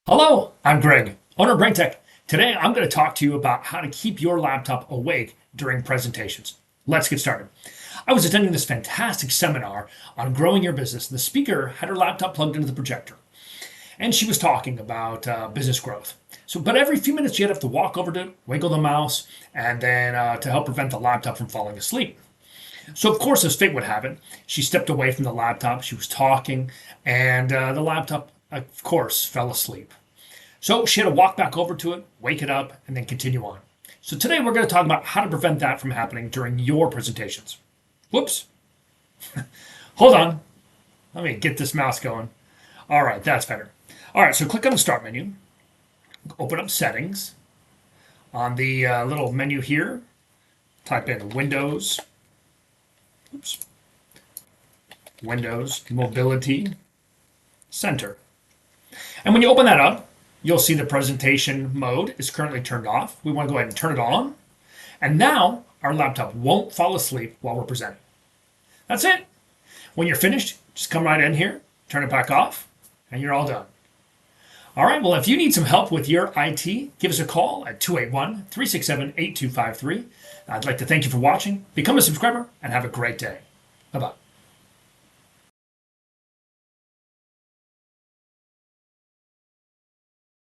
Hello, I'm Greg, owner of Braintek. Today I'm going to talk to you about how to keep your laptop awake during presentations. Let's get started. I was attending this fantastic seminar on growing your business, and the speaker had her laptop plugged into the projector. And she was talking about business growth. But every few minutes she'd have to walk over to it, wiggle the mouse, and then to help prevent the laptop from falling asleep. So, of course, as fate would have it, she stepped away from the laptop. She was talking, and the laptop, of course, fell asleep. So she had to walk back over to it, wake it up, and then continue on. So today we're going to talk about how to prevent that from happening during your presentations. Whoops. Hold on. Let me get this mouse going. All right, that's better. All right, so click on the Start menu. Open up Settings. On the little menu here, type in Windows. Oops. Windows, Mobility, Center. And when you open that up, you'll see the presentation mode is currently turned off. We want to go ahead and turn it on. And now our laptop won't fall asleep while we're presenting. That's it. When you're finished, just come right in here, turn it back off, and you're all done. All right, well, if you need some help with your IT, give us a call at 281-367-8253. I'd like to thank you for watching. Become a subscriber and have a great day. Bye-bye.